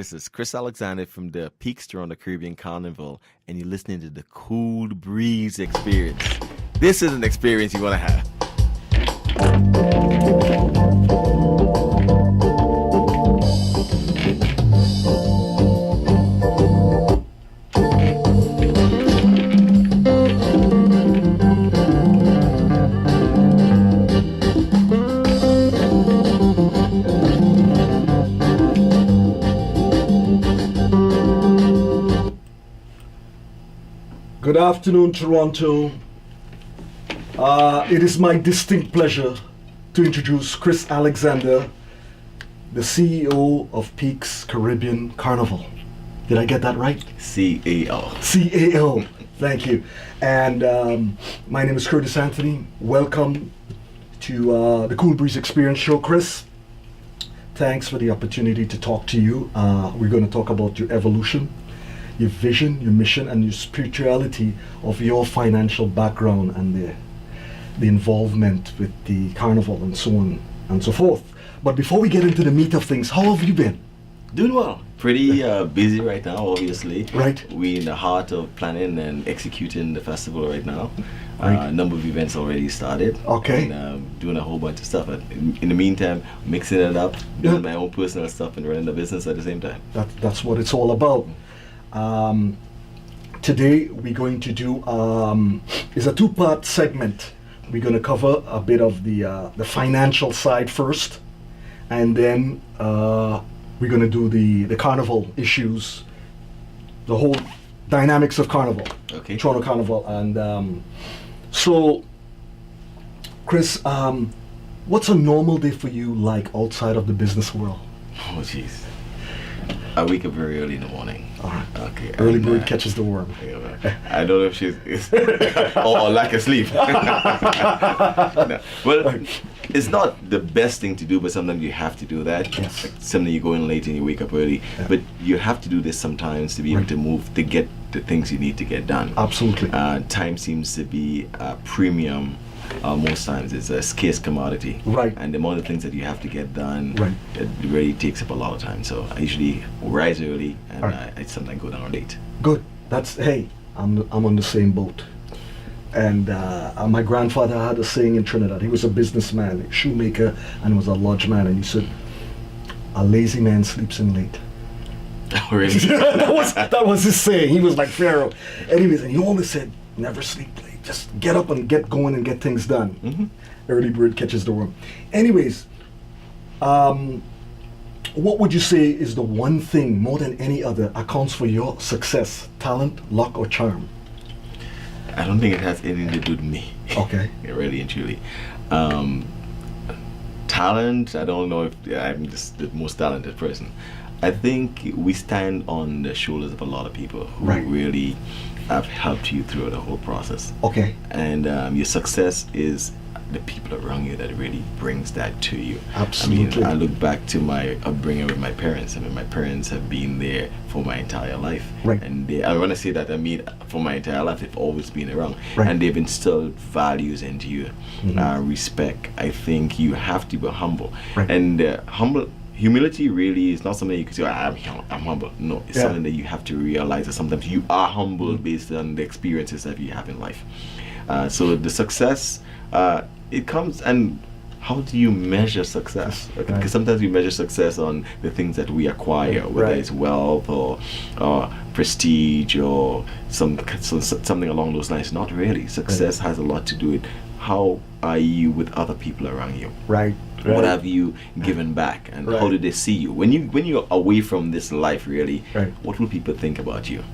This is Chris Alexande from the Peaks Toronto Caribbean Carnival, and you're listening to the Cool Breeze Experience. This is an experience you want to have. Good afternoon, Toronto. It is my distinct pleasure to introduce Chris Alexander, the CEO of Peaks Caribbean Carnival. Did I get that right? CEO. CAO. Thank you. And my name is Curtis Anthony. Welcome to the Cool Breeze Experience Show, Chris. Thanks for the opportunity to talk to you. We're going to talk about your evolution, your vision, your mission, and your spirituality of your financial background and the involvement with the carnival and so on and so forth. But before we get into the meat of things, how have you been? Doing well. Pretty busy right now, obviously. Right. We're in the heart of planning and executing the festival right now. Right. A number of events already started. Okay. And doing a whole bunch of stuff. But in the meantime, mixing it up, doing my own personal stuff and running the business at the same time. That's what it's all about. Today we're going to do is a two-part segment. We're going to cover a bit of the financial side first, and then we're going to do the carnival issues, the whole dynamics of carnival, Toronto Carnival. And so, Chris, what's a normal day for you like outside of the business world? Oh, jeez. I wake up very early in the morning. All right. Okay. Early bird catches the worm. I don't know if she's or lack of sleep. No. Well, it's not the best thing to do, but sometimes you have to do that. Yes. Like sometimes you go in late and you wake up early, but you have to do this sometimes to be able to move to get the things you need to get done. Absolutely. Time seems to be a premium. Most times it's a scarce commodity, Right. And the amount of things that you have to get done, Right. it really takes up a lot of time. So I usually rise early, and Right. I sometimes go down late. Good. I'm on the same boat. And my grandfather had a saying in Trinidad. He was a businessman, a shoemaker, and was a lodgeman. And he said, "A lazy man sleeps in late." Really? that was his saying. He was like Pharaoh. Anyways, and he always said, "Never sleep late. Just get up and get going and get things done." Mm-hmm. Early bird catches the worm. Anyways, what would you say is the one thing more than any other accounts for your success? Talent, luck, or charm? I don't think it has anything to do with me. Okay. Really and truly. Talent, I don't know if I'm just the most talented person. I think we stand on the shoulders of a lot of people who really have helped you through the whole process. Okay. And your success is the people around you that really brings that to you. Absolutely. I look back to my upbringing with my parents. I mean, my parents have been there for my entire life. Right. And when I say that, I mean for my entire life, they've always been around. Right. And they've instilled values into you. Respect. I think you have to be humble. Right. And humility really is not something you can say, I'm humble. No, it's something that you have to realize that sometimes you are humble based on the experiences that you have in life. So the success, it comes, and how do you measure success? Because sometimes we measure success on the things that we acquire, whether it's wealth or prestige or something along those lines. Not really. Success has a lot to do with how are you with other people around you. Right. What have you given back, and how do they see you when you're away from this life? Really, what will people think about you?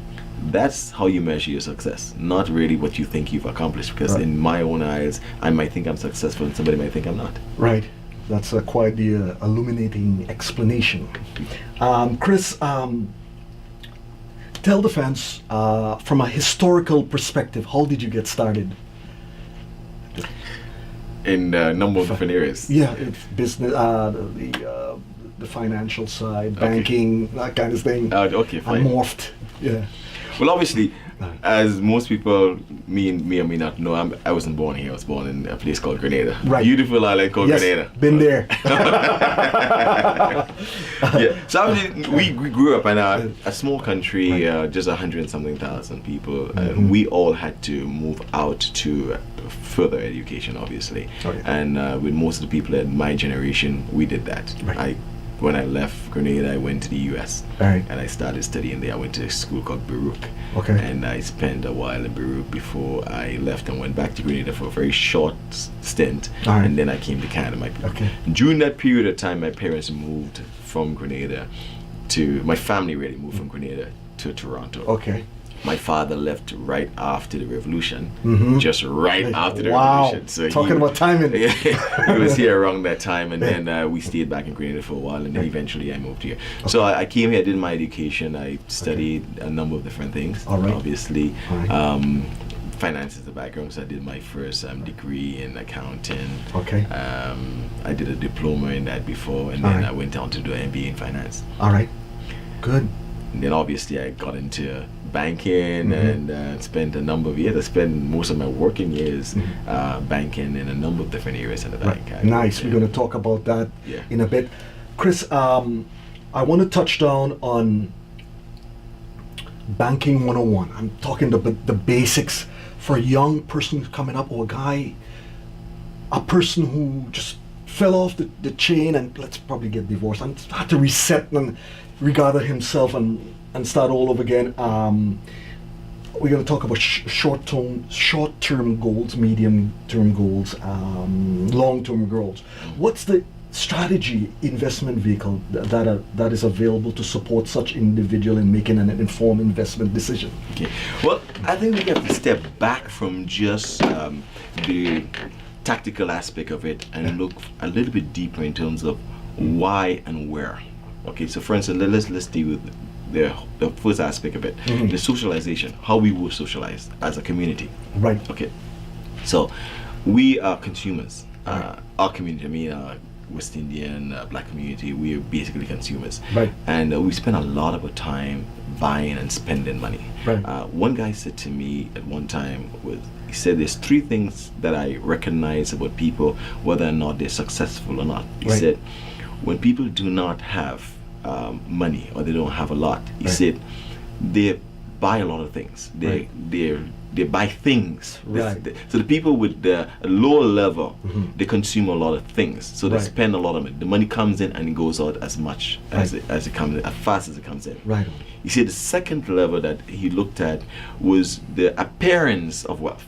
That's how you measure your success, not really what you think you've accomplished. Because in my own eyes, I might think I'm successful, and somebody might think I'm not. Right. That's quite the illuminating explanation. Chris, tell the fans from a historical perspective, how did you get started? In a number of different areas. Yeah, it's business, the financial side, banking, that kind of thing. Okay, fine. I morphed. Yeah. Well, obviously, as most people may or may not know, I wasn't born here. I was born in a place called Grenada. Right. Beautiful island called Grenada. Been there. Yeah. So obviously we grew up in a small country, just 100 and something thousand people. We all had to move out to further education, obviously. Okay. And with most of the people in my generation, we did that. Right. When I left Grenada, I went to the US. Right. And I started studying there. I went to a school called Baruch. Okay. And I spent a while in Baruch before I left and went back to Grenada for a very short stint. All right. And then I came to Canada. Okay. During that period of time, my parents moved from Grenada my family really moved from Grenada to Toronto. Okay. My father left right after the revolution, just after the wow. revolution. So talking about timing. he was here around that time, and then we stayed back in Grenada for a while, and then eventually I moved here. Okay. So I came here, did my education, I studied a number of different things. All right. Obviously, all right. Finance is the background, so I did my first degree in accounting. Okay. I did a diploma in that before, and all then right. I went on to do an MBA in finance. All right. Good. And then obviously I got into banking and spent a number of years. I spent most of my working years banking in a number of different areas in the bank. Right. Nice. We're going to talk about that in a bit. Chris, I want to touch down on banking 101. I'm talking the basics for a young person coming up, or a person who just fell off the chain and let's probably get divorced and had to reset and regather himself and start all over again. We're going to talk about short-term goals, medium-term goals, long-term goals. What's the strategy investment vehicle that is available to support such individual in making an informed investment decision? Okay. Well, I think we have to step back from just the tactical aspect of it and look a little bit deeper in terms of why and where. Okay, so for instance, let's deal with the first aspect of it, the socialization, how we were socialized as a community. Right. Okay, so we are consumers. Our community, I mean, West Indian, Black community, we are basically consumers. Right. And we spend a lot of our time buying and spending money. Right. One guy said to me at one time, he said there's three things that I recognize about people, whether or not they're successful or not. He said, when people do not have money or they don't have a lot, he said they buy a lot of things. They buy things. Right. So the people with the lower level, they consume a lot of things. So they spend a lot of it. The money comes in and it goes out as much as it comes in, as fast as it comes in. Right. You see, the second level that he looked at was the appearance of wealth.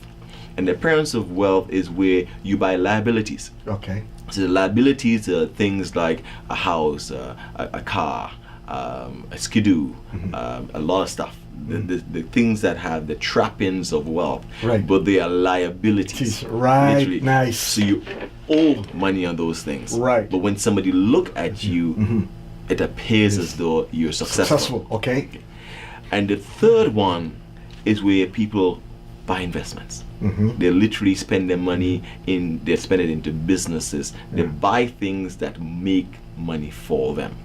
And the appearance of wealth is where you buy liabilities. Okay. So the liabilities are things like a house, a car, a skidoo, a lot of stuff. The things that have the trappings of wealth, but they are liabilities. Right. Literally. Nice. So you owe money on those things. Right. But when somebody look at you, it appears as though you're successful. Okay. And the third one is where people buy investments. They literally spend their money they spend it into businesses. They buy things that make money for them.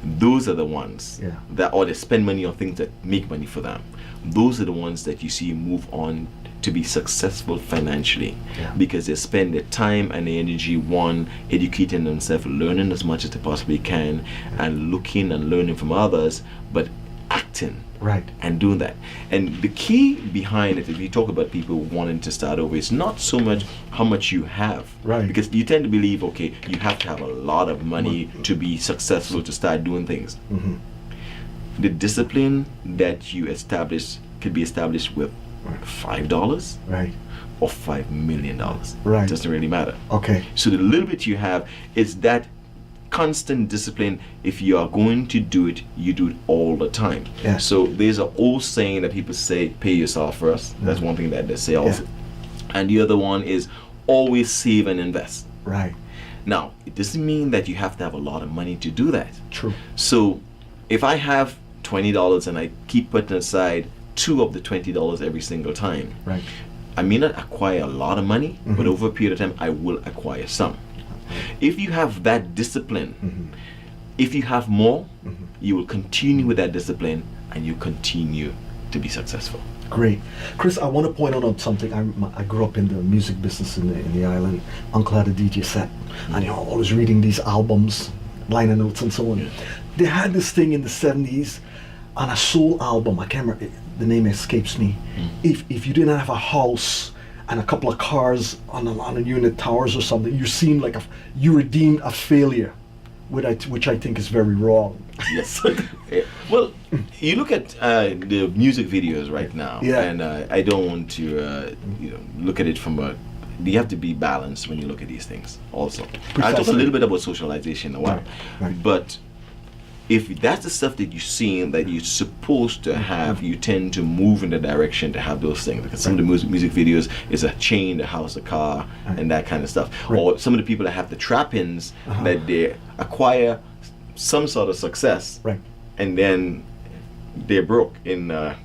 Those are the ones or they spend money on things that make money for them. Those are the ones that you see move on to be successful financially, because they spend their time and their energy, one, educating themselves, learning as much as they possibly can, and looking and learning from others, but acting and doing that. And the key behind it, if you talk about people wanting to start over, it's not so much how much you have, because you tend to believe, okay, you have to have a lot of money to be successful, to start doing things. The discipline that you establish could be established with $5 or $5 million. It doesn't really matter. Okay. So the little bit you have is that constant discipline. If you are going to do it, you do it all the time. So there's an old saying that people say, pay yourself first. That's one thing that they say also. And the other one is always save and invest. Now, it doesn't mean that you have to have a lot of money to do that. True. So if I have $20 and I keep putting aside $2 of the $20 every single time, I may not acquire a lot of money, but over a period of time I will acquire some. If you have that discipline, if you have more, you will continue with that discipline and you continue to be successful. Great. Chris, I want to point out on something. I grew up in the music business in the island. Uncle had a DJ set, and I was reading these albums, liner notes and so on. Yeah. They had this thing in the 70s on a soul album. I can't remember, the name escapes me. If you didn't have a house and a couple of cars on a unit towers or something, you seemed like you were deemed a failure, which I think is very wrong. Yes. Well, you look at the music videos right now, and I don't want to look at it from you have to be balanced when you look at these things also. I'll talk a little bit about socialization in a while. Right. But if that's the stuff that you're seeing that you're supposed to have, you tend to move in the direction to have those things. Because some of the music videos is a chain, a house, a car, and that kind of stuff. Or some of the people that have the trappings that they acquire some sort of success, and then they're broke in a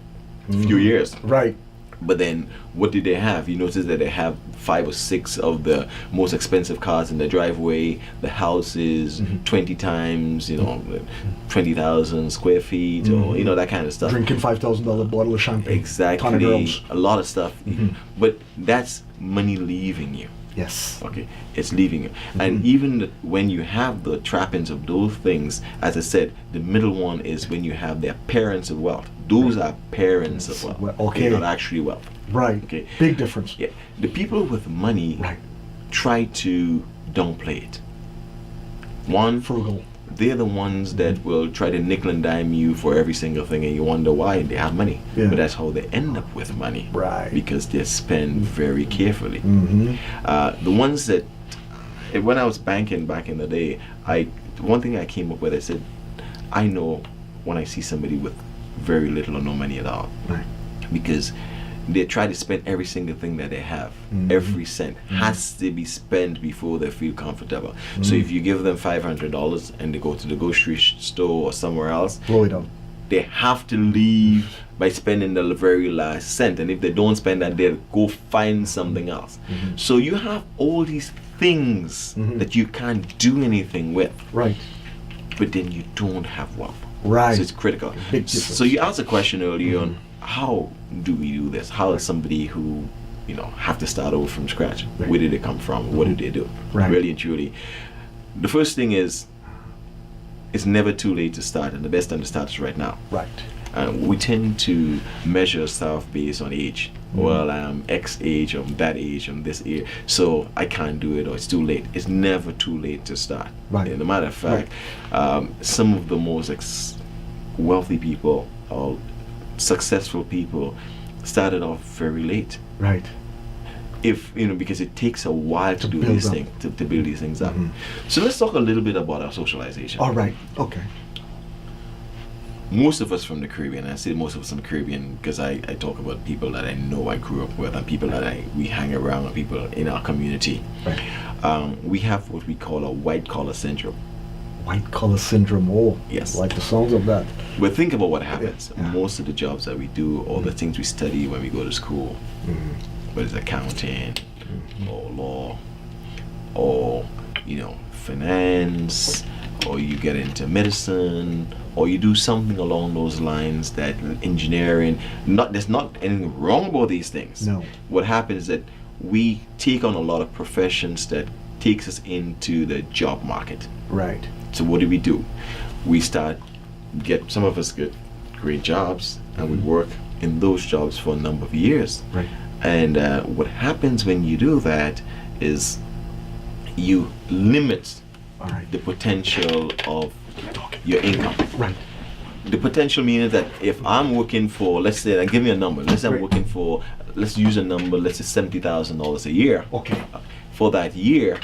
few years. Right. But then, what did they have? You notice that they have 5 or 6 of the most expensive cars in the driveway. The house is 20 times, 20,000 square feet, or that kind of stuff. Drinking $5,000 bottle of champagne. Exactly. Ton of girls. A lot of stuff. But that's money leaving you. Yes. Okay, it's leaving you. And even when you have the trappings of those things, as I said, the middle one is when you have the appearance of wealth. Those are parents of wealth. Okay. They're not actually wealth. Right. Okay. Big difference. Yeah. The people with money try to downplay it. One, frugal. They're the ones that will try to nickel and dime you for every single thing, and you wonder why they have money. Yeah. But that's how they end up with money. Right. Because they spend very carefully. The ones that, when I was banking back in the day, one thing I came up with, I said, I know when I see somebody with very little or no money at all. Right. Because they try to spend every single thing that they have. Every cent has to be spent before they feel comfortable. So if you give them $500 and they go to the grocery store or somewhere else, blow it up. They have to leave by spending the very last cent. And if they don't spend that, they'll go find something else. So you have all these things that you can't do anything with. Right. But then you don't have wealth. Right. So it's critical. Big difference. So you asked a question earlier on, how do we do this? How is somebody who, have to start over from scratch? Right. Where did they come from? What did they do? Right. Really and truly. The first thing is, it's never too late to start, and the best time to start is right now. Right. We tend to measure stuff based on age. Well, I'm X age, I'm that age, I'm this age, so I can't do it, or it's too late. It's never too late to start. Right. As a matter of fact, some of the most wealthy people or successful people started off very late. Right. Because it takes a while to do these things, to build these things up. So let's talk a little bit about our socialization. All right. Okay. Most of us from the Caribbean, and I say most of us from the Caribbean because I talk about people that I know I grew up with and people that we hang around with, people in our community. Right. We have what we call a white collar syndrome. White collar syndrome. Oh, yes. I like the sounds of that. But think about what happens. Yeah. Most of the jobs that we do, all the things we study when we go to school, whether it's accounting or law or finance, or you get into medicine, or you do something along those lines, that engineering, there's not anything wrong about these things. No. What happens is that we take on a lot of professions that takes us into the job market. Right. So what do? Some of us get great jobs, and we work in those jobs for a number of years. Right. And what happens when you do that is you limit the potential of your income. Right. The potential meaning that if I'm working for, let's say, give me a number. Let's say I'm working for, let's use a number, let's say $70,000 a year. Okay. For that year,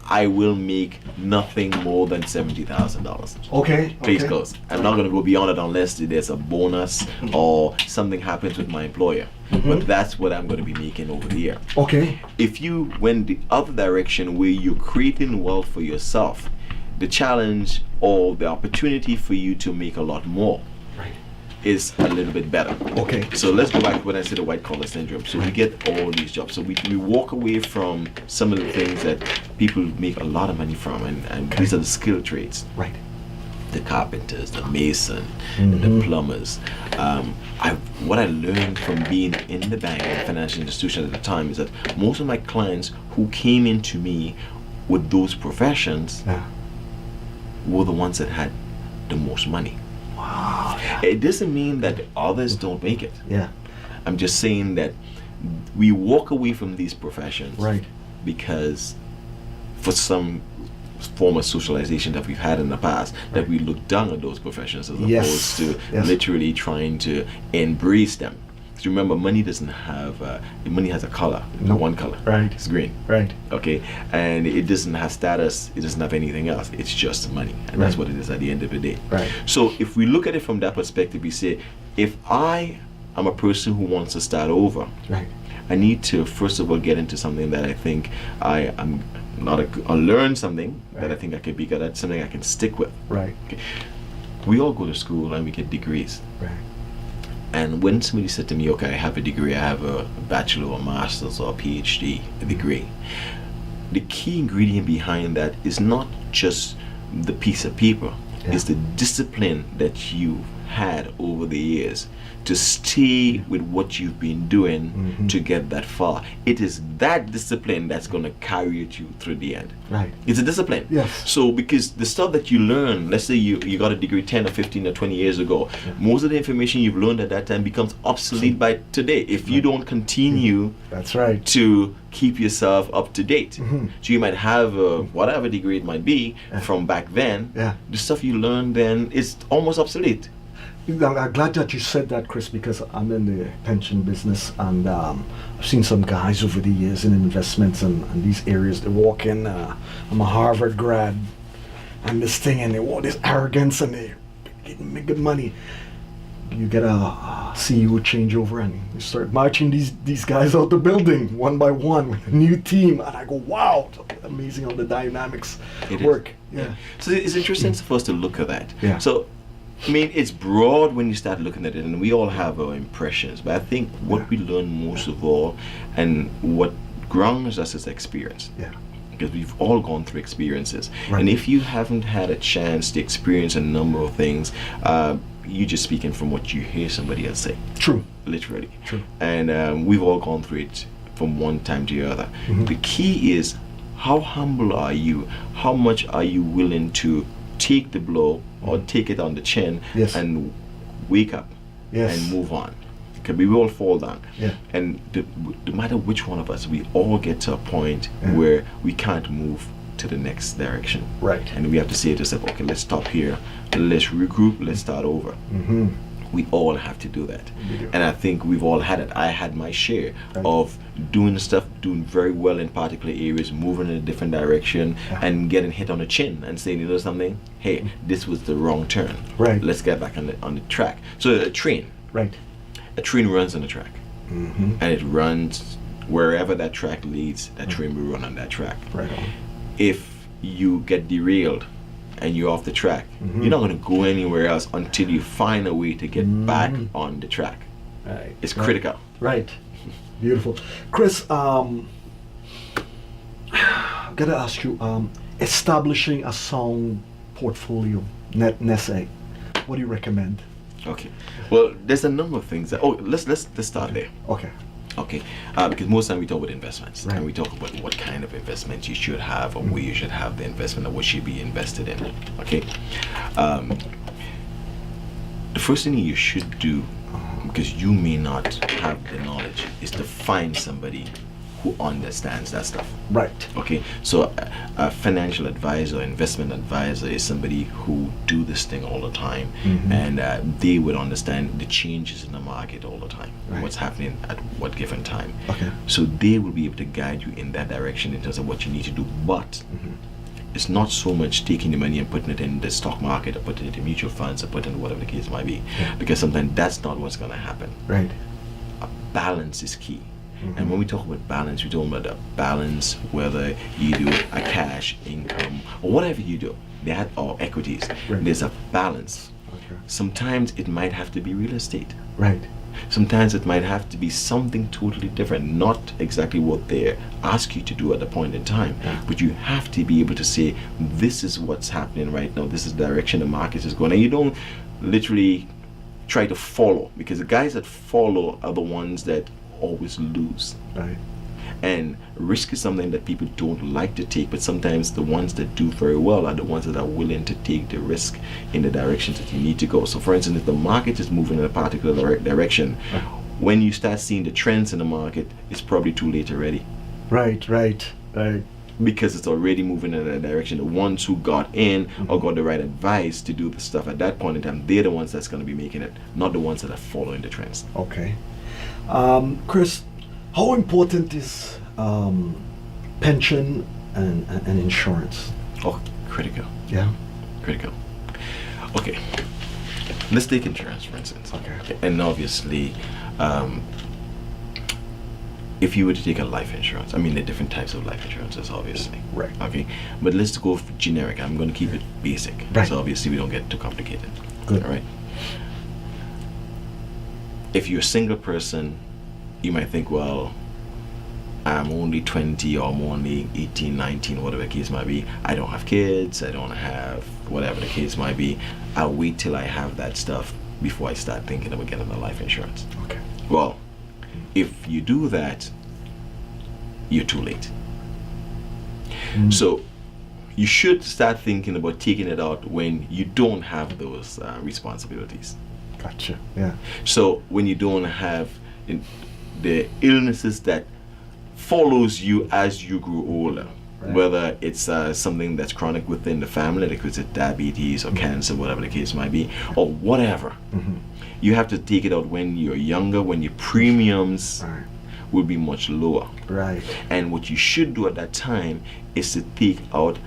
I will make nothing more than $70,000. Okay. Case closed. I'm not going to go beyond it unless there's a bonus or something happens with my employer. But that's what I'm going to be making over the year. Okay. If you went the other direction where you're creating wealth for yourself, the challenge or the opportunity for you to make a lot more is a little bit better. Okay. So let's go back to when I said the white collar syndrome. So we get all these jobs. So we walk away from some of the things that people make a lot of money from, and these are the skill trades. Right. the carpenters, the mason, and the plumbers. What I learned from being in the bank and financial institution at the time is that most of my clients who came into me with those professions were the ones that had the most money. Wow. It doesn't mean that others don't make it. Yeah. I'm just saying that we walk away from these professions because for some form of socialization that we've had in the past, that we look down at those professions as opposed to literally trying to embrace them. Because remember, money doesn't have money has a color, one color. Right. It's green. Right. Okay, and it doesn't have status. It doesn't have anything else. It's just money, and that's what it is at the end of the day. Right. So if we look at it from that perspective, we say, if I am a person who wants to start over, I need to first of all get into something that I think I am I'll learn something that I think I could be good at, something I can stick with. Right. Okay. We all go to school and we get degrees. Right. And when somebody said to me, okay, I have a degree, I have a bachelor or master's or a PhD degree, the key ingredient behind that is not just the piece of paper, it's the discipline that you had over the years to stay with what you've been doing to get that far. It is that discipline that's going to carry you through the end. Right. It's a discipline. Yes. So because the stuff that you learn, let's say you got a degree 10 or 15 or 20 years ago, most of the information you've learned at that time becomes obsolete by today if you don't continue to keep yourself up to date. So you might have whatever degree it might be from back then. The stuff you learned then is almost obsolete. I'm glad that you said that, Chris, because I'm in the pension business, and I've seen some guys over the years in investments and these areas. They walk in, I'm a Harvard grad, and this thing, and they want this arrogance, and they getting good money. You get a CEO changeover, and you start marching these guys out the building one by one with a new team, and I go, wow, amazing how the dynamics work. Yeah. So it's interesting for us to look at that. Yeah. So I mean, it's broad when you start looking at it, and we all have our impressions. But I think what we learn most of all, and what grounds us is experience. Yeah. Because we've all gone through experiences. Right. And if you haven't had a chance to experience a number of things, you're just speaking from what you hear somebody else say. True. Literally. True. And we've all gone through it from one time to the other. The key is, how humble are you? How much are you willing to take the blow or take it on the chin and wake up and move on? Because we all fall down. And no matter which one of us, we all get to a point where we can't move to the next direction. Right. And we have to say to ourselves, okay, let's stop here, let's regroup, let's start over. We all have to do that. And I think we've all had it. I had my share of doing stuff, doing very well in particular areas, moving in a different direction, and getting hit on the chin and saying, you know something, hey, this was the wrong turn. Right. Let's get back on the track. So a train. Right. A train runs on the track. And it runs wherever that track leads, that train will run on that track. Right on. If you get derailed and you're off the track, you're not going to go anywhere else until you find a way to get back on the track. Right. It's critical. Right. Beautiful. Chris, I gotta ask you, establishing a sound portfolio, nest egg, what do you recommend? Okay. Well, there's a number of things that, let's start there. Okay. Okay, because most time we talk about investments, and we talk about what kind of investments you should have, or where you should have the investment, or what should be invested in. Okay, the first thing you should do, because you may not have the knowledge, is to find somebody who understands that stuff. Right. Okay, so a financial advisor, investment advisor is somebody who do this thing all the time, and they would understand the changes in the market all the time, what's happening at what given time. Okay. So they will be able to guide you in that direction in terms of what you need to do. But it's not so much taking the money and putting it in the stock market, or putting it in mutual funds, or putting it whatever the case might be, because sometimes that's not what's going to happen. Right. A balance is key. And when we talk about balance, we're talking about a balance, whether you do a cash income or whatever you do, that or equities. There's a balance. Okay. Sometimes it might have to be real estate. Right. Sometimes it might have to be something totally different, not exactly what they ask you to do at the point in time. But you have to be able to say, this is what's happening right now. This is the direction the market is going. And you don't literally try to follow, because the guys that follow are the ones that always lose. Right. And risk is something that people don't like to take, but sometimes the ones that do very well are the ones that are willing to take the risk in the directions that you need to go. So for instance, if the market is moving in a particular direction, when you start seeing the trends in the market, it's probably too late already. Right. Because it's already moving in that direction. The ones who got in or got the right advice to do the stuff at that point in time, they're the ones that's going to be making it, not the ones that are following the trends. Okay. Chris, how important is pension and insurance? Oh, critical. Yeah. Critical. Okay. Let's take insurance, for instance. Okay. And obviously, if you were to take a life insurance, I mean, there are different types of life insurances, obviously. Right. Okay. But let's go generic. I'm going to keep it basic. Right. So obviously, we don't get too complicated. Good. All right. If you're a single person, you might think, well, I'm only 20 or I'm only 18, 19, whatever the case might be. I don't have kids. I don't have whatever the case might be. I'll wait till I have that stuff before I start thinking about getting the life insurance. Okay. Well, if you do that, you're too late. So you should start thinking about taking it out when you don't have those responsibilities. Gotcha. Yeah. So when you don't have the illnesses that follows you as you grow older, Right. whether it's something that's chronic within the family, like it's diabetes or cancer, whatever the case might be, or whatever. You have to take it out when you're younger, when your premiums Right. will be much lower. Right. And what you should do at that time is to take out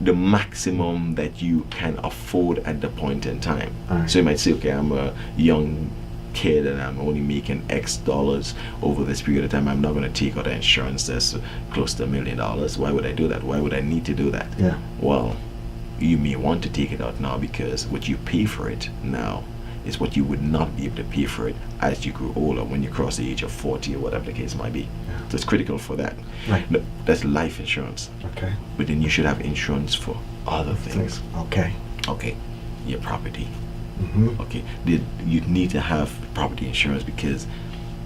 the maximum that you can afford at the point in time. Right. So you might say, okay, I'm a young kid and I'm only making X dollars over this period of time. I'm not going to take out an insurance that's close to $1 million. Why would I do that? Why would I need to do that? Yeah. Well, you may want to take it out now, because what you pay for it now is what you would not be able to pay for it as you grow older, when you cross the age of 40 or whatever the case might be. Yeah. So it's critical for that. Right. No, that's life insurance. Okay. But then you should have insurance for other things. Okay. Okay, your property. Mm-hmm. Okay, you need to have property insurance, because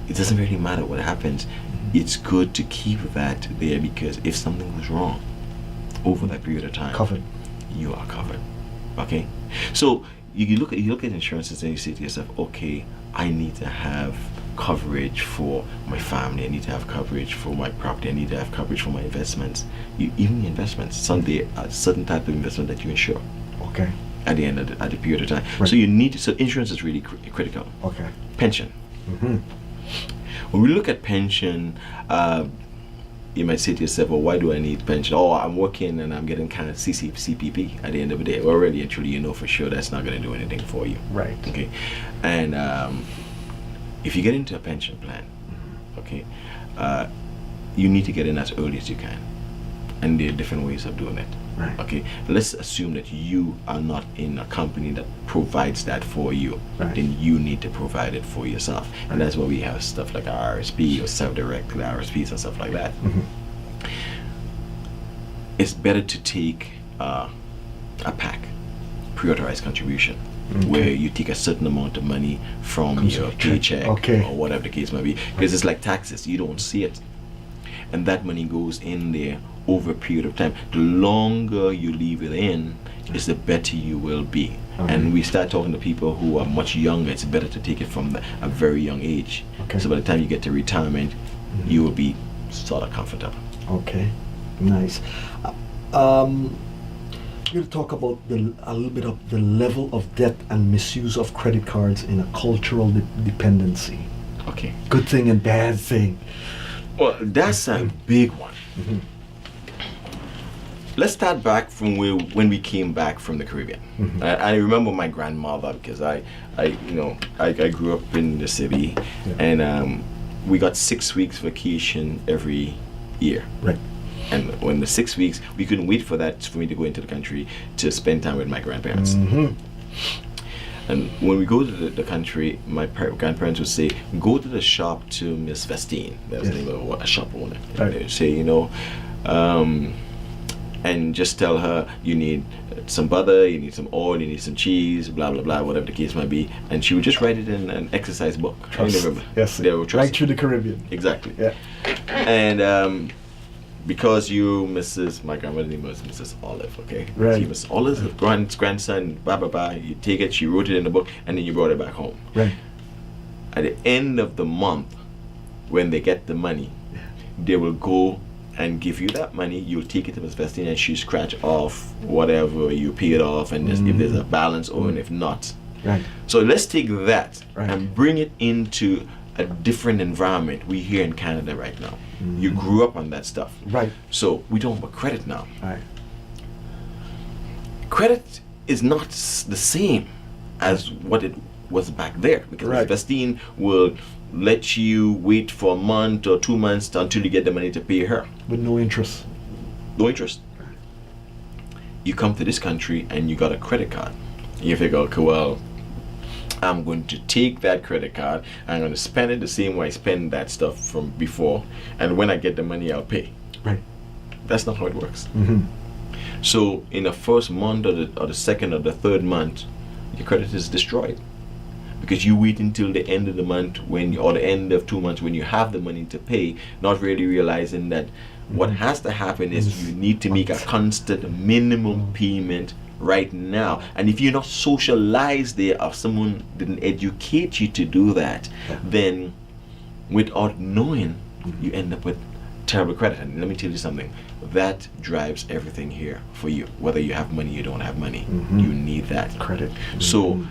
it doesn't really matter what happens. It's good to keep that there, because if something goes wrong over that period of time, Covered. you are covered. Okay, so you look at insurances and you say to yourself, okay, I need to have coverage for my family. I need to have coverage for my property. I need to have coverage for my investments. Even investments, someday a certain type of investment that you insure. Okay. At the end of at the period of time. Right. So you need to, so insurance is really critical. Okay. Pension. Mm-hmm. When we look at pension, you might say to yourself, well, why do I need pension? Oh, I'm working and I'm getting kind of CPP at the end of the day. Well, already and truly, you know for sure that's not going to do anything for you. Right. Okay. And if you get into a pension plan, okay, you need to get in as early as you can. And there are different ways of doing it. Right. Okay, let's assume that you are not in a company that provides that for you. Right. Then you need to provide it for yourself. Right. And that's why we have stuff like RSP or self-directed RSPs and stuff like that. Mm-hmm. It's better to take a PAC, pre-authorized contribution, Okay. where you take a certain amount of money from your paycheck Okay. or whatever the case might be. Because it's like taxes, you don't see it. And that money goes in there over a period of time. The longer you leave it in, is the better you will be. Okay. And we start talking to people who are much younger. It's better to take it from a very young age. Okay. So by the time you get to retirement, you will be sort of comfortable. Okay, nice. I'm going to talk about a little bit of the level of debt and misuse of credit cards in a cultural dependency. Okay. Good thing and bad thing. Well, that's a big one. Mm-hmm. Let's start back from when we came back from the Caribbean. Mhm. I remember my grandmother, because I grew up in the city, Yeah. and we got 6 weeks vacation every year. Right. And when the 6 weeks, we couldn't wait for that for me to go into the country to spend time with my grandparents. Mm-hmm. And when we go to the country, my grandparents would say, go to the shop to Miss Vestine. That's Yes. the name of a shop owner. Right. And they would say, and just tell her you need some butter, you need some oil, you need some cheese, blah blah blah, whatever the case might be, and she would just write it in an exercise book. Trust. I remember. Yes. They would trust. Right through the Caribbean. Exactly. Yeah. And because my grandmother's name was Mrs. Olive, okay? Right. She was Olive's grandson, blah blah blah. You take it, she wrote it in the book, and then you brought it back home. Right. At the end of the month, when they get the money, they will go and give you that money. You'll take it to Miss Vestine and she scratch off whatever you paid off, and if there's a balance or and if not. Right. So let's take that Right. and bring it into a different environment. We here in Canada right now. You grew up on that stuff. Right. So we don't have credit now. Right. Credit is not the same as what it was back there, because Right. Miss Vestine will let you wait for a month or 2 months until you get the money to pay her. With no interest. No interest. You come to this country and you got a credit card. You figure, okay, well, I'm going to take that credit card, I'm going to spend it the same way I spend that stuff from before, and when I get the money, I'll pay. Right. That's not how it works. Mm-hmm. So in the first month or the second or the third month, your credit is destroyed, because you wait until the end of the month or the end of 2 months when you have the money to pay, not really realizing that what has to happen is you need to make a constant minimum payment right now. And if you're not socialized there, or someone didn't educate you to do that, then without knowing, you end up with terrible credit. And let me tell you something, that drives everything here for you. Whether you have money, you don't have money, you need that Credit. So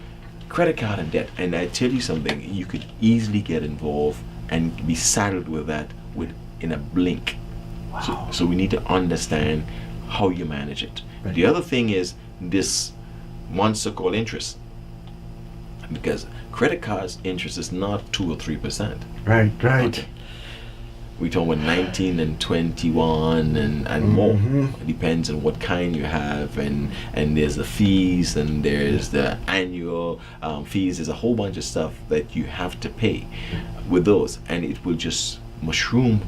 credit card and debt, and I tell you something, you could easily get involved and be saddled with that in a blink. Wow. So we need to understand how you manage it. Right. The other thing is this monster called interest, because credit cards interest is not 2 or 3%. Right. Right. Okay. We talk about 19 and 21 and more. It depends on what kind you have, and there's the fees, and there's the annual fees. There's a whole bunch of stuff that you have to pay with those, and it will just mushroom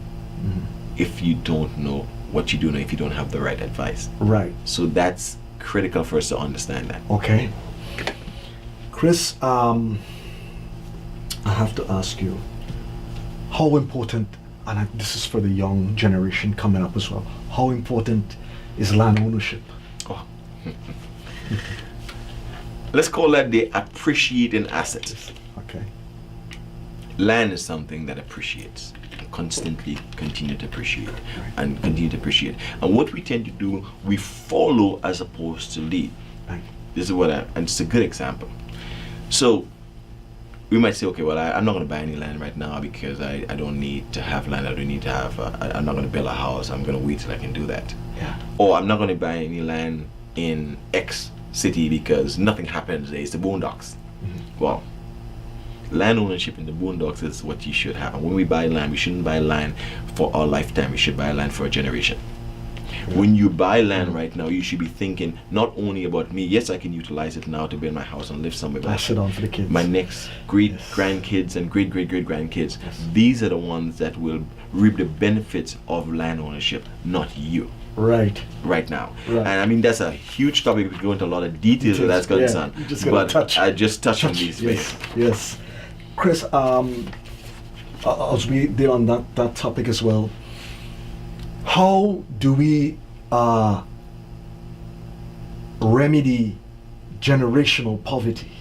if you don't know what you're doing, or if you don't have the right advice. Right. So that's critical for us to understand that. Okay. Chris, I have to ask you, how important, and this is for the young generation coming up as well, how important is land ownership? Oh. Let's call that the appreciating asset. Okay. Land is something that appreciates, and constantly continue to appreciate, and continue to appreciate. And what we tend to do, we follow as opposed to lead. Right. This is what and it's a good example. So we might say, okay, well, I'm not going to buy any land right now because I don't need to have land. I don't need to have, I'm not going to build a house. I'm going to wait till I can do that. Yeah. Or I'm not going to buy any land in X city because nothing happens there. It's the boondocks. Well, land ownership in the boondocks is what you should have. And when we buy land, we shouldn't buy land for our lifetime. We should buy land for a generation. When you buy land right now, you should be thinking not only about me. Yes, I can utilize it now to build my house and live somewhere. Pass it on for the kids. My next great grandkids and great grandkids. Yes. These are the ones that will reap the benefits of land ownership, not you. Right. Right now. Right. And I mean, that's a huge topic. We could go into a lot of details where that's concerned. You just gotta touch. I just touch on these Yes. things. Yes. Chris, as we did on that topic as well, how do we remedy generational poverty?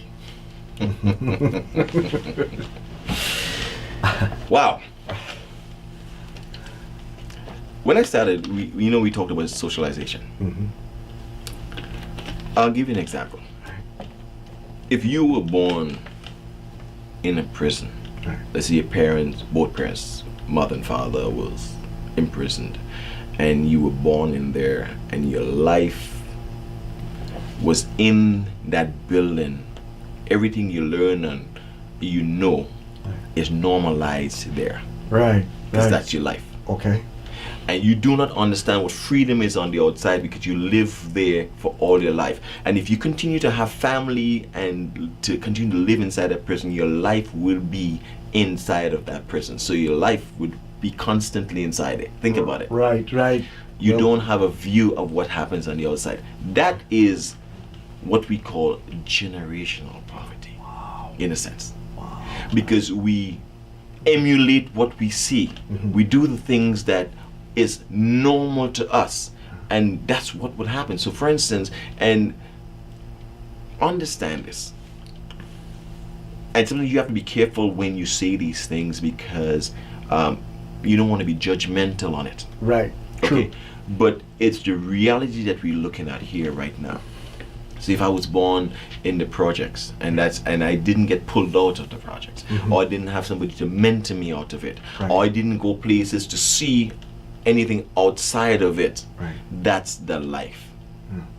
Wow. When I started, we talked about socialization. I'll give you an example. If you were born in a prison, let's say both parents, mother and father, was imprisoned, and you were born in there, and your life was in that building, everything you learn and is normalized there, Right. because that's your life. Okay. And you do not understand what freedom is on the outside because you live there for all your life. And if you continue to have family and to continue to live inside that prison, your life will be inside of that prison. So your life would be constantly inside it. Think about it. Right, right. You don't have a view of what happens on the outside. That is what we call generational poverty. Wow. In a sense. Wow. Because we emulate what we see. We do the things that is normal to us, and that's what would happen. So for instance, and understand this, and sometimes you have to be careful when you say these things because you don't want to be judgmental on it. Right. True. Okay, but it's the reality that we're looking at here right now. So if I was born in the projects and I didn't get pulled out of the projects, or I didn't have somebody to mentor me out of it, Right. or I didn't go places to see anything outside of it, Right. that's the life.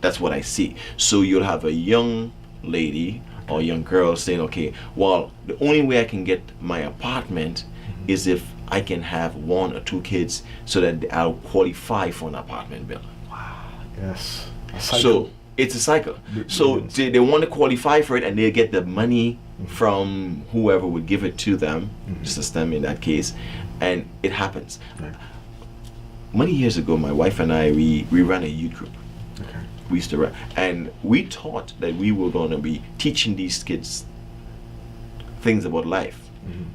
That's what I see. So you'll have a young lady or young girl saying, okay, well, the only way I can get my apartment is if I can have 1 or 2 kids so that I'll qualify for an apartment bill. Yes. So it's a cycle. So they want to qualify for it, and they get the money from whoever would give it to them, the system in that case, and it happens. Right. Many years ago, my wife and I, we ran a youth group. Okay. We used to run, and we thought that we were going to be teaching these kids things about life.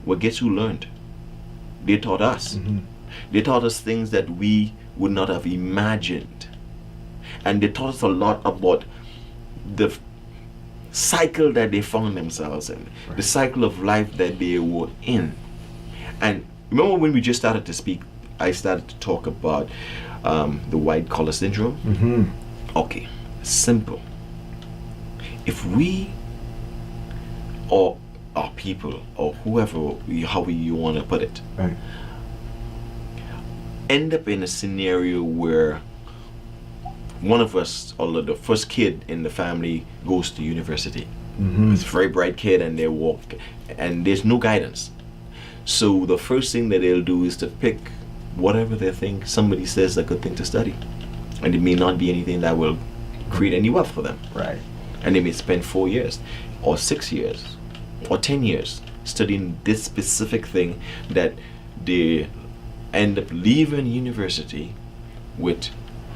Well, guess who learned? They taught us. They taught us things that we would not have imagined. And they taught us a lot about the cycle that they found themselves in, the cycle of life that they were in. And remember when we just started to speak, I started to talk about the white collar syndrome? Okay, simple. If we, or our people, or whoever, however you want to put it, Right. end up in a scenario where one of us, or the first kid in the family, goes to university. It's a very bright kid, and they walk, and there's no guidance. So the first thing that they'll do is to pick whatever they think somebody says is a good thing to study, and it may not be anything that will create any wealth for them. Right. And they may spend 4 years, or 6 years, or 10 years studying this specific thing that they end up leaving university with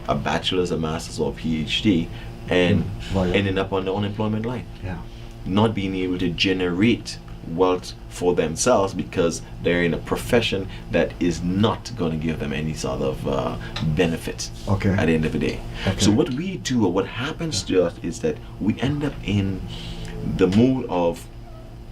a bachelor's, a master's, or a PhD, and Right. ending up on the unemployment line, Yeah. not being able to generate wealth for themselves because they're in a profession that is not going to give them any sort of benefit Okay. at the end of the day. Okay. So what we do, or what happens to us, is that we end up in the mood of,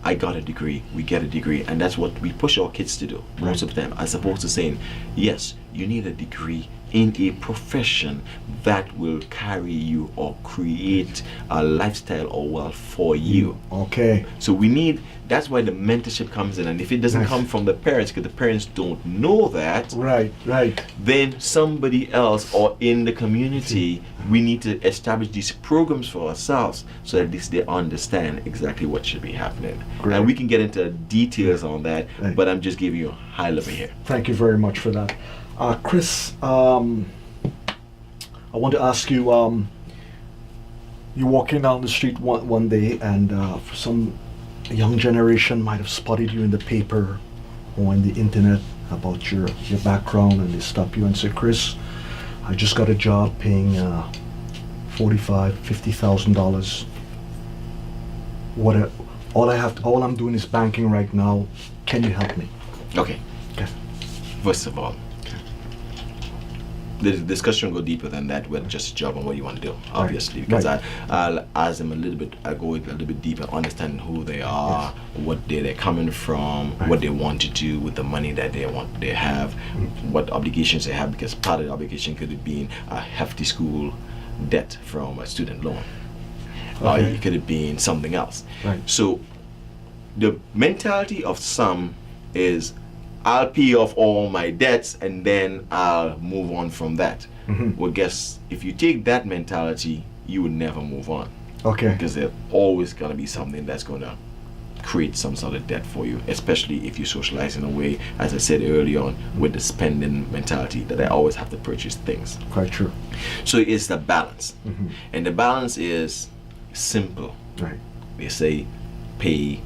I got a degree, we get a degree, and that's what we push our kids to do most of the time, as opposed to saying, yes, you need a degree in a profession that will carry you or create a lifestyle or wealth for you. Okay. So we need, that's why the mentorship comes in, and if it doesn't Nice. come from the parents, because the parents don't know that, Right. Right. then somebody else or in the community, we need to establish these programs for ourselves so that at least they understand exactly what should be happening. Great. And we can get into details on that, Right. but I'm just giving you a high level here. Thank you very much for that. Chris, I want to ask you, you're walking down the street one day, and for some young generation might have spotted you in the paper or on the internet about your background, and they stop you and say, Chris, I just got a job paying $45,000-$50,000. All I'm doing is banking right now. Can you help me? Okay. Okay. First of all, the discussion will go deeper than that with just a job and what you want to do, obviously, because Right. I'll ask them I go a little bit deeper, understanding who they are, what they're coming from, Right. what they want to do with the money that they have, what obligations they have, because part of the obligation could have been a hefty school debt from a student loan. Or Okay. it could have been something else. Right. So the mentality of some is, I'll pay off all my debts and then I'll move on from that. Well, guess if you take that mentality, you would never move on, Okay. because there's always going to be something that's going to create some sort of debt for you, especially if you socialize in a way, as I said early on, with the spending mentality that I always have to purchase things. Quite true. So it's the balance. And the balance is simple. Right. They say pay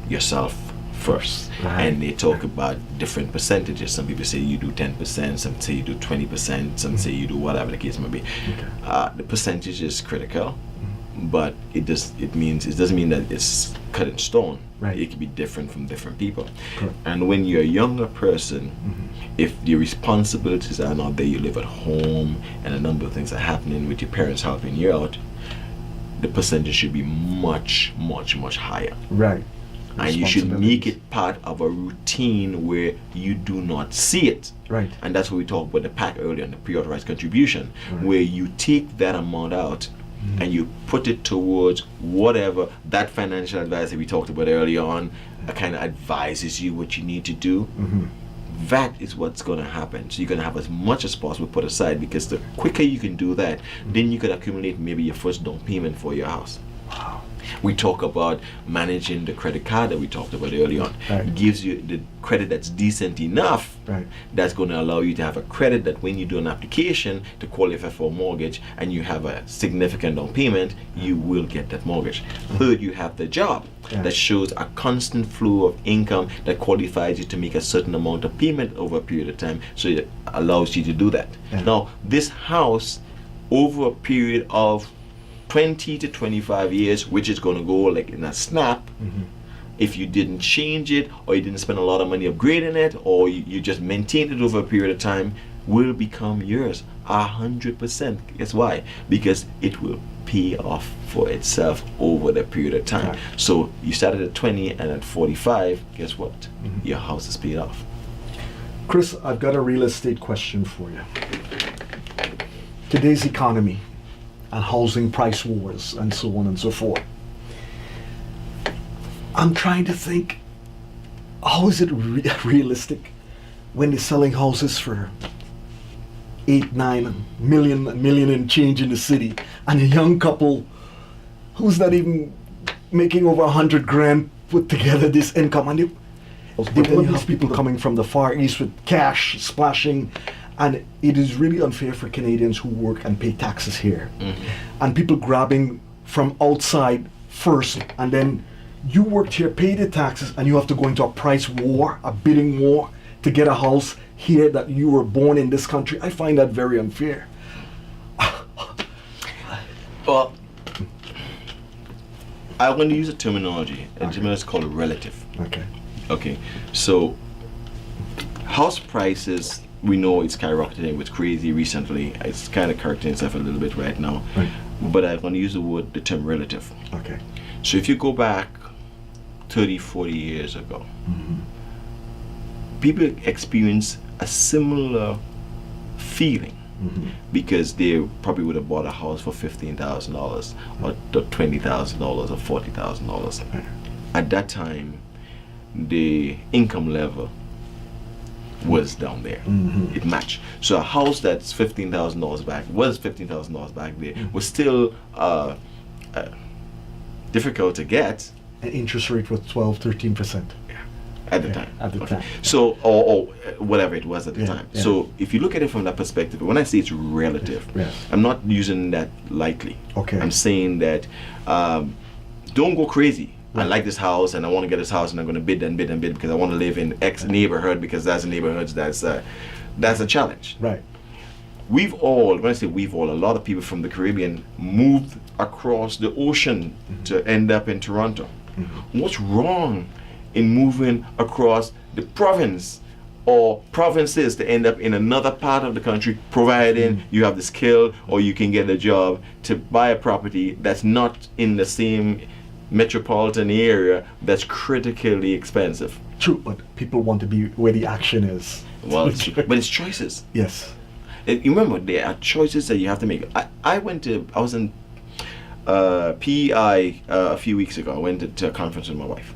yourself first. And they talk about different percentages. Some people say you do 10%, some say you do 20%, some say you do whatever the case may be. The percentage is critical, but it doesn't mean that it's cut in stone. Right. It can be different from different people. Correct. And when you're a younger person, if your responsibilities are not there, you live at home and a number of things are happening with your parents helping you out, the percentage should be much, much, much higher. Right. And you should make it part of a routine where you do not see it. Right. And that's what we talked about the PAC earlier, on the pre-authorized contribution, where you take that amount out and you put it towards whatever that financial advisor we talked about earlier on kind of advises you what you need to do. That is what's going to happen. So you're going to have as much as possible put aside, because the quicker you can do that, then you can accumulate maybe your first down payment for your house. Wow. We talk about managing the credit card that we talked about early on. Right. Gives you the credit that's decent enough. Right. That's going to allow you to have a credit that when you do an application to qualify for a mortgage and you have a significant down payment, you will get that mortgage. Third, you have the job that shows a constant flow of income that qualifies you to make a certain amount of payment over a period of time, so it allows you to do that. Now, this house, over a period of 20 to 25 years, which is going to go like in a snap, if you didn't change it, or you didn't spend a lot of money upgrading it, or you just maintained it over a period of time, will become yours 100%. Guess why? Because it will pay off for itself over the period of time. So you started at 20 and at 45, guess what? Your house is paid off. Chris, I've got a real estate question for you. Today's economy and housing price wars and so on and so forth. I'm trying to think, how is it realistic when they're selling houses for 8-9 million and change in the city, and a young couple who's not even making over 100 grand put together this income, and they want these people coming from the Far East with cash splashing. And it is really unfair for Canadians who work and pay taxes here. And people grabbing from outside first, and then you worked here, pay the taxes, and you have to go into a price war, a bidding war, to get a house here that you were born in this country. I find that very unfair. Well, I'm going to use a terminology. A terminology called relative. Okay. So, house prices, we know it's skyrocketing, it's crazy recently. It's kind of correcting itself a little bit right now. But I'm going to use the term relative. So if you go back 30, 40 years ago, people experience a similar feeling because they probably would have bought a house for $15,000 or $20,000 or $40,000. At that time, the income level was down there. It matched. So a house that's $15,000 back there was still difficult to get. And interest rate was 12-13%. At the time. At the time. So, or whatever it was at the time. So if you look at it from that perspective, when I say it's relative, I'm not using that lightly. I'm saying that don't go crazy. I like this house and I want to get this house and I'm going to bid and bid and bid because I want to live in X neighborhood because that's a neighborhood that's a challenge. We've all, when I say we've all, a lot of people from the Caribbean moved across the ocean to end up in Toronto. What's wrong in moving across the province or provinces to end up in another part of the country, providing you have the skill or you can get a job to buy a property that's not in the same metropolitan area that's critically expensive? True, but people want to be where the action is. Well, but it's choices. Yes. You remember, there are choices that you have to make. I was in PEI a few weeks ago. I went to a conference with my wife.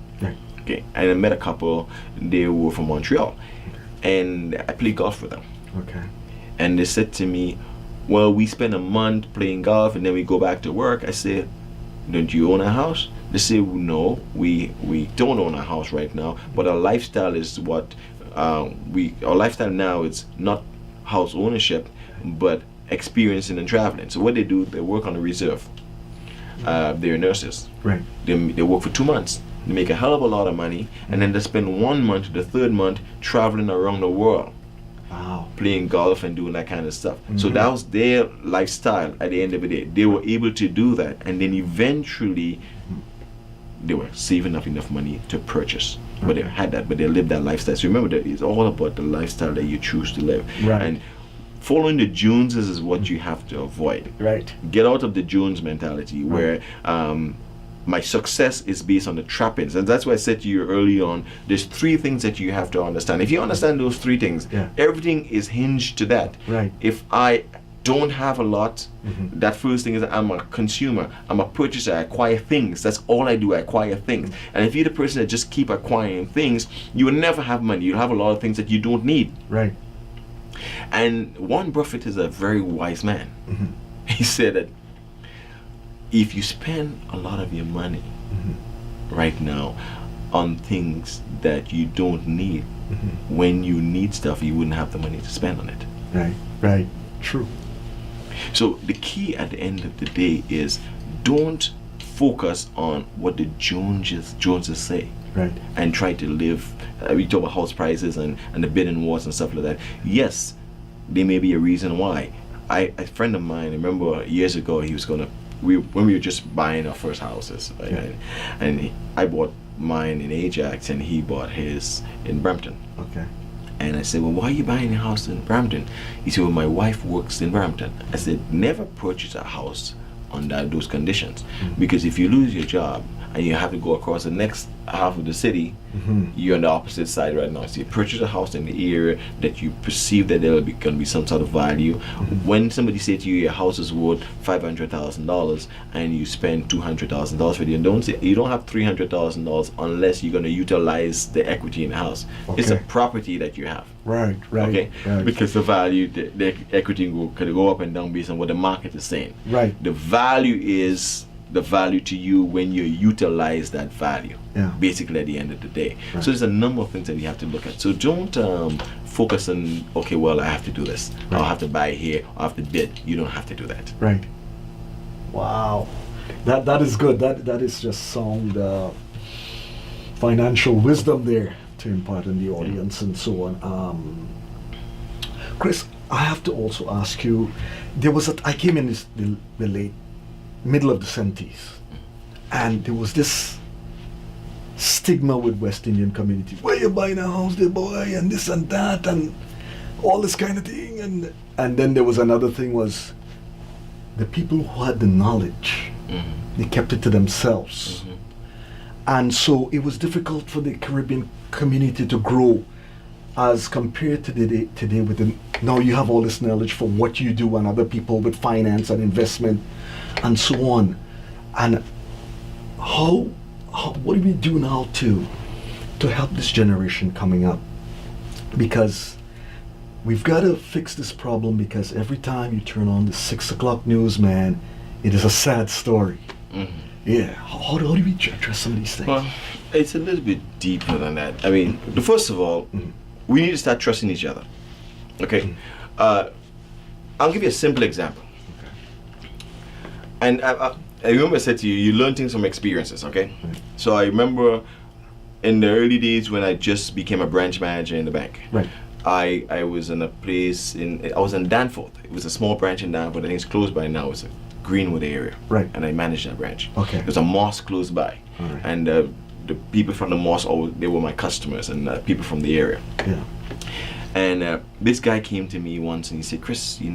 Okay, and I met a couple. They were from Montreal, and I played golf with them. And they said to me, well, we spend a month playing golf and then we go back to work. I said, don't you own a house? They say, no, we don't own a house right now, but our lifestyle is what our lifestyle now is not house ownership, but experiencing and traveling. So what they do, they work on a reserve. They're nurses. Right. They work for 2 months. They make a hell of a lot of money, and then they spend 1 month, the third month, traveling around the world. Wow. Playing golf and doing that kind of stuff. So that was their lifestyle at the end of the day. They were able to do that, and then eventually they were saving up enough money to purchase. But they had that, but they lived that lifestyle. So remember that it's all about the lifestyle that you choose to live. Right. And following the Joneses is what you have to avoid. Right. Get out of the Jones mentality where my success is based on the trappings. And that's why I said to you early on, there's 3 things that you have to understand. If you understand those 3 things, everything is hinged to that. Right. If I don't have a lot, that first thing is that I'm a consumer, I'm a purchaser, I acquire things. That's all I do, I acquire things. And if you're the person that just keep acquiring things, you will never have money. You'll have a lot of things that you don't need. Right. And Warren Buffett is a very wise man. He said that if you spend a lot of your money right now on things that you don't need, when you need stuff, you wouldn't have the money to spend on it. Right. Right. True. So the key at the end of the day is don't focus on what the Joneses say. Right. And try to live. We talk about house prices and the bidding wars and stuff like that. Yes, there may be a reason why. A friend of mine, I remember years ago, he was when we were just buying our first houses, right? And I bought mine in Ajax, and he bought his in Brampton. Okay. And I said, well, why are you buying a house in Brampton? He said, well, my wife works in Brampton. I said, never purchase a house under those conditions, because if you lose your job and you have to go across the next half of the city, you're on the opposite side right now. So you purchase a house in the area that you perceive that there will be going to be some sort of value. When somebody say to you your house is worth $500,000 and you spend $200,000 for it, you don't have $300,000 unless you're going to utilize the equity in the house. It's a property that you have. Right. Right. Okay. Right. Because the value, the equity could go up and down based on what the market is saying. Right. The value is the value to you when you utilize that value. Basically at the end of the day. So there's a number of things that you have to look at. So don't focus on, okay, well, I have to do this. I'll have to buy here. I'll have to bid. You don't have to do that. Right. Wow. That is good. That is just sound financial wisdom there to impart in the audience and so on. Chris, I have to also ask you, I came in the late middle of the 70s, and there was this stigma with West Indian community. Where you buying a house there, boy, and this and that, and all this kind of thing. And then there was another thing, was the people who had the knowledge, they kept it to themselves. And so it was difficult for the Caribbean community to grow as compared to today with now you have all this knowledge for what you do and other people with finance and investment and so on. And how what do we do now to help this generation coming up? Because we've got to fix this problem, because every time you turn on the 6 o'clock news, man, it is a sad story. Yeah, how do we address some of these things? Well, it's a little bit deeper than that. I mean, first of all, we need to start trusting each other. Okay? I'll give you a simple example. And I remember I said to you, you learn things from experiences, okay? So I remember in the early days when I just became a branch manager in the bank. Right. I was in a place I was in Danforth. It was a small branch in Danforth. I think it's closed by now. It's a Greenwood area. Right. And I managed that branch. Okay. There's a mosque close by. All right. And the people from the mosque, they were my customers, and people from the area. Yeah. And this guy came to me once and he said, Chris, we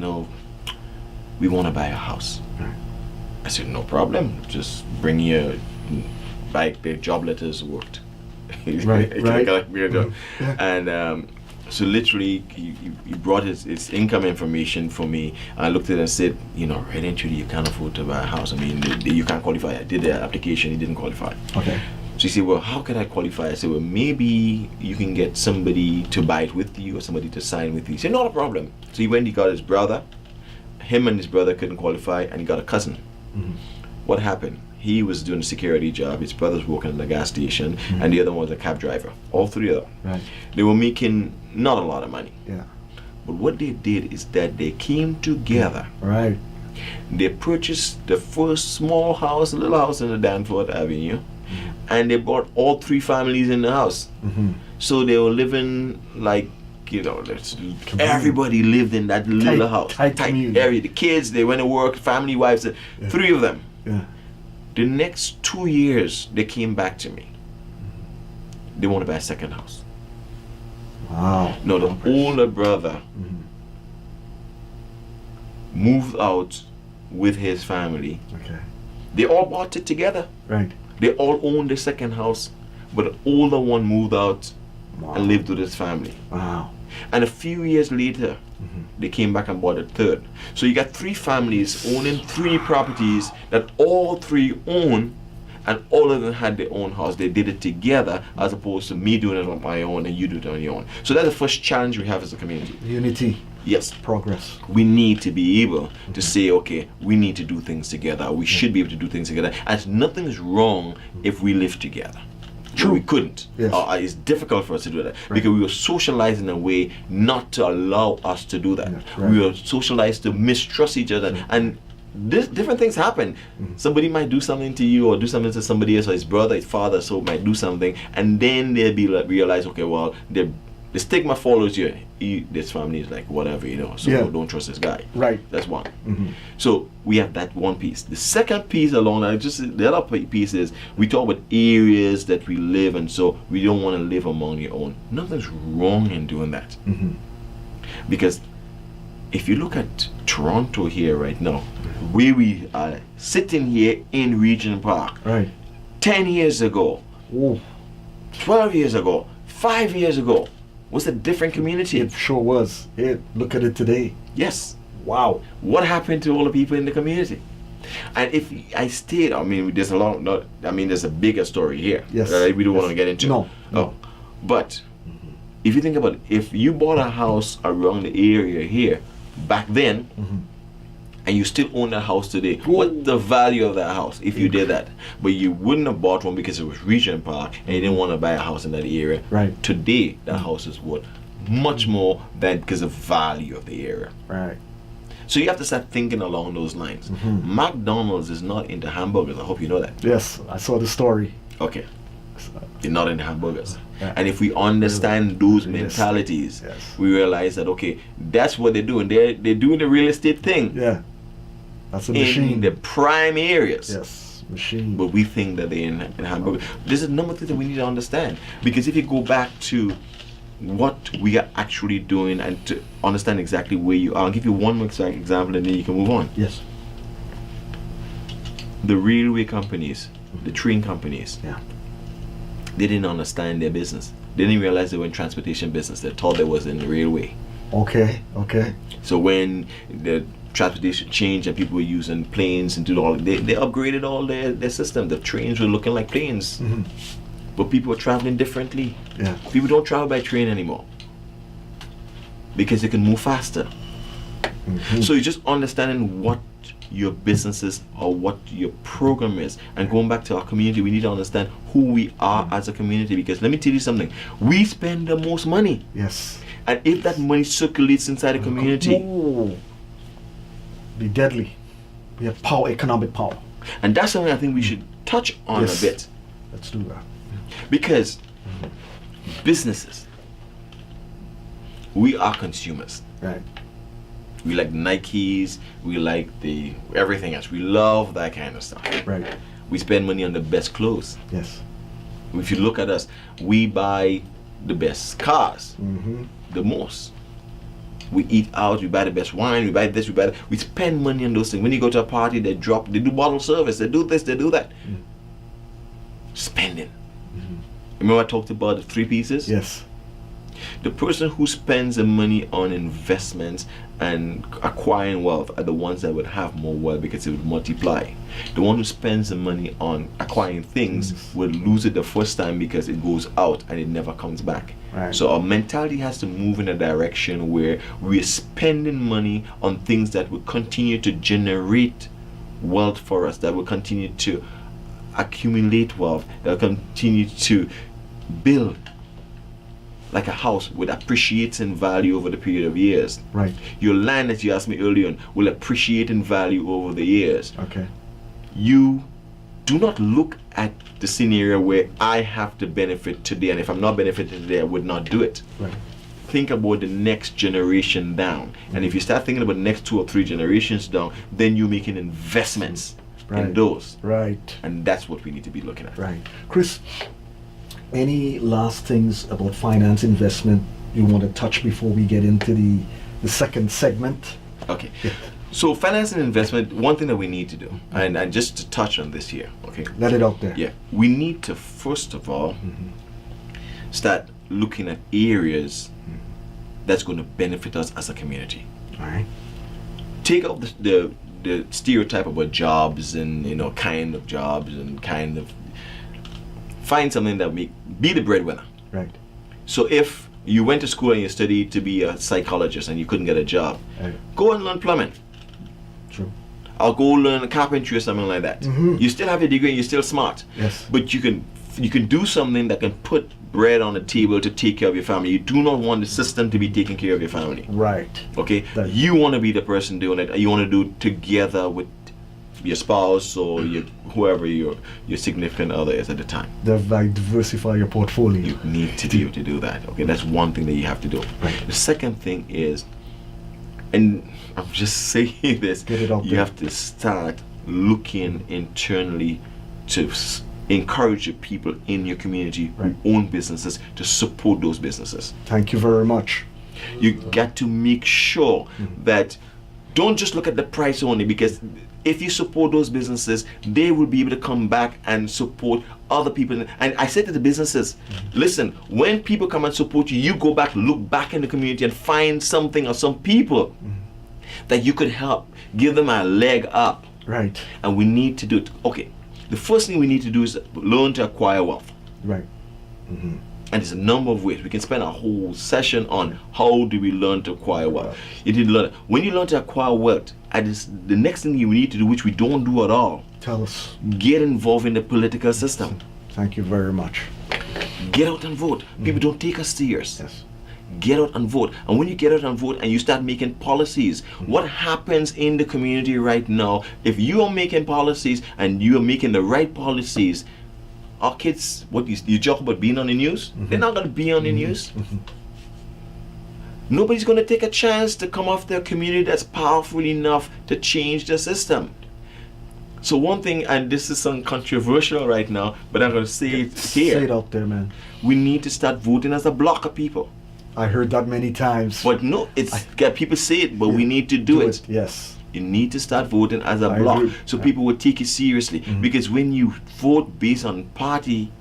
want to buy a house. Right. I said, no problem. Just bring your the job letters worked. Right. And so literally he brought his income information for me. I looked at it and said, really and truly, you can't afford to buy a house. I mean, you can't qualify. I did the application, he didn't qualify. Okay. So he said, well, how can I qualify? I said, well, maybe you can get somebody to buy it with you or somebody to sign with you. He said, not a problem. So he went, he got his brother. Him and his brother couldn't qualify, and he got a cousin. What happened? he was doing a security job. His brother's working in the gas station, and the other one was a cab driver. All three of them. Right. They were making not a lot of money. Yeah. But what they did is that they came together. Right. They purchased the first small house, a little house in the Danforth Avenue, and they brought all three families in the house. So they were living like, you know, everybody lived in that little house. Tight community. area. The kids, they went to work, family, wives, three of them. Yeah. The next 2 years, they came back to me. They want to buy a second house. Wow. No, the older brother moved out with his family. Okay. They all bought it together. Right. They all owned the second house, but the older one moved out and lived with his family. Wow. And a few years later, they came back and bought a third. So you got three families owning three properties that all three own, and all of them had their own house. They did it together as opposed to me doing it on my own and you do it on your own. So that's the first challenge we have as a community. Unity. Yes. Progress. We need to be able to say, okay, we need to do things together. We should be able to do things together. And nothing is wrong if we live together. True. But we couldn't. Yes. It's difficult for us to do that because we were socialized in a way not to allow us to do that. Right. We were socialized to mistrust each other. And different things happen. Somebody might do something to you or do something to somebody else, or his brother, his father, so might do something, and then they'll be like, realize, okay, well, the stigma follows you. This family is like whatever, you know, so don't trust this guy. Right. That's one. So we have that one piece. The second piece along that, just the other piece is we talk about areas that we live in, so we don't want to live among your own. Nothing's wrong in doing that. Because if you look at Toronto here right now, where we are sitting here in Regent Park, Right. 10 years ago, Ooh. 12 years ago, 5 years ago, was a different community. It sure was. Look at it today. Yes. Wow. What happened to all the people in the community? And if I stayed, I mean, there's there's a bigger story here. Yes. That we don't want to get into. No. But if you think about it, if you bought a house around the area here back then, and you still own that house today, what's the value of that house if you did that? But you wouldn't have bought one because it was Regent Park and you didn't want to buy a house in that area. Right. Today, that house is worth much more than because of value of the area. Right. So you have to start thinking along those lines. McDonald's is not into hamburgers. I hope you know that. Yes, I saw the story. Okay. They're not into hamburgers. Yeah. And if we understand those mentalities, we realize that, okay, that's what they're doing. They're doing the real estate thing. Yeah. That's a in machine. the prime areas. Yes, machine. But we think that they're in hamburgers. This is another thing that we need to understand. Because if you go back to what we are actually doing and to understand exactly where you are, I'll give you one more example and then you can move on. Yes. The railway companies, the train companies, they didn't understand their business. They didn't realize they were in transportation business. They thought they was in the railway. Okay. So when the transportation changed and people were using planes and did all, they upgraded all their system. The trains were looking like planes. But people were traveling differently. Yeah. People don't travel by train anymore because they can move faster. So you're just understanding what your business is or what your program is. And going back to our community, we need to understand who we are as a community, because let me tell you something, we spend the most money. Yes. And if that money circulates inside the community, be deadly. We have power, economic power. and that's something I think we should touch on a bit. Let's do that. Because businesses, we are consumers. Right. We like Nikes, we like everything else. We love that kind of stuff. Right. We spend money on the best clothes. Yes. If you look at us, we buy the best cars, the most. We eat out, we buy the best wine, we buy this, we buy that. We spend money on those things. When you go to a party, they do bottle service, they do this, they do that. Spending. Remember I talked about the 3 pieces? Yes. The person who spends the money on investments and acquiring wealth are the ones that would have more wealth because it would multiply. The one who spends the money on acquiring things will lose it the first time because it goes out and it never comes back. Right. So our mentality has to move in a direction where we're spending money on things that will continue to generate wealth for us, that will continue to accumulate wealth, that will continue to build like a house with appreciates in value over the period of years. Right. Your land, as you asked me earlier on, will appreciate in value over the years. Okay. You do not look at the scenario where I have to benefit today, and if I'm not benefiting today, I would not do it. Right. Think about the next generation down. And if you start thinking about the next 2 or 3 generations down, then you're making investments in those. Right. And that's what we need to be looking at. Right. Chris, any last things about finance investment you want to touch before we get into the second segment? Okay. So finance and investment, one thing that we need to do, and just to touch on this here, okay? Let it out there. Yeah. We need to, first of all, start looking at areas that's going to benefit us as a community. All right. Take out the stereotype about jobs and, kind of jobs and kind of find something that be the breadwinner. Right. So if you went to school and you studied to be a psychologist and you couldn't get a job, go and learn plumbing. True. Or go learn carpentry or something like that. You still have a degree and you're still smart. Yes. But you can do something that can put bread on the table to take care of your family. You do not want the system to be taking care of your family. Right. Okay? You want to be the person doing it. You want to do it together with your spouse or whoever your significant other is at the time. Diversify your portfolio. You need to be able to do that. Okay, that's one thing that you have to do. Right. The second thing is, and I'm just saying this, Get it out you there. have to start looking internally to encourage the people in your community who own businesses to support those businesses. Thank you very much. You got to make sure that don't just look at the price only, because if you support those businesses, they will be able to come back and support other people. And I said to the businesses, listen, when people come and support you, you go back, look back in the community and find something or some people that you could help, give them a leg up. Right. And we need to do it. Okay, the first thing we need to do is learn to acquire wealth. Right. And there's a number of ways. We can spend a whole session on how do we learn to acquire wealth. You need to learn. When you learn to acquire wealth, the next thing you need to do, which we don't do at all, Tell us. get involved in the political system. Thank you very much. Get out and vote. People don't take us serious. Yes. Get out and vote. And when you get out and vote and you start making policies, what happens in the community right now, if you are making policies and you are making the right policies, our kids, what you talk about being on the news, they're not going to be on the news. Nobody's going to take a chance to come off their community that's powerful enough to change the system. So one thing, and this is some controversial right now, but I'm going to say it here. Say it out there, man. We need to start voting as a block of people. I heard that many times. But no, people say it, but we need to do it. Yes. You need to start voting as a block, agree. so people will take it seriously. Because when you vote based on party,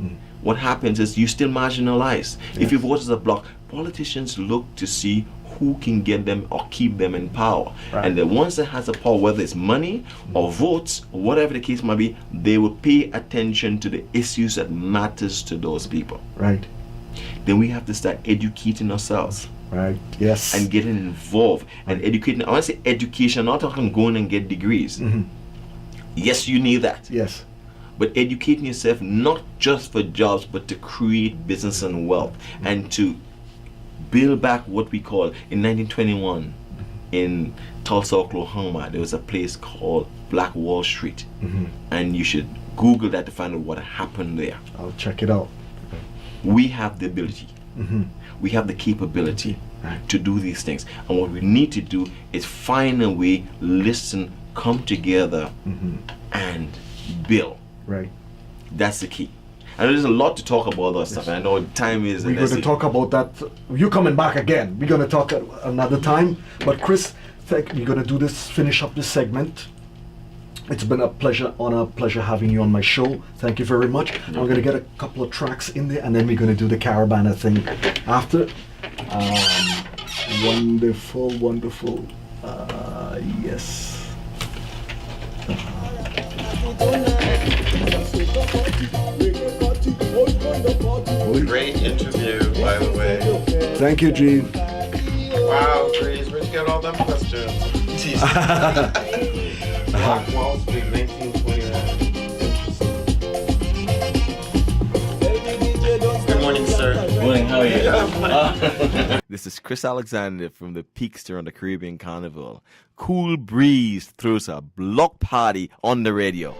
what happens is you still marginalized. If you vote as a block, politicians look to see who can get them or keep them in power. Right. And the ones that has the power, whether it's money or votes or whatever the case might be, they will pay attention to the issues that matters to those people. Right. Then we have to start educating ourselves. Right. Yes. And getting involved and educating. I want to say education, I'm not talking going and get degrees. Yes, you need that. Yes. But educating yourself not just for jobs, but to create business and wealth and to build back what we call in 1921 in Tulsa, Oklahoma, there was a place called Black Wall Street. And you should Google that to find out what happened there. I'll check it out. We have the ability. We have the capability to do these things. And what we need to do is find a way, listen, come together and build. Right. That's the key. And there's a lot to talk about other stuff. And I know time is... We're going to talk about that. You coming back again. We're going to talk another time. But Chris, we're going to do this, finish up this segment. It's been a pleasure having you on my show. Thank you very much. I'm going to get a couple of tracks in there, and then we're going to do the Caravana thing after. Wonderful, wonderful. Yes. Great interview, by the way. Thank you, Gene. Wow, Grace, where'd you get all them questions? Black Wall Street, 1929. Interesting. This is Chris Alexander from the Peakster on the Caribbean Carnival. Cool Breeze throws a block party on the radio.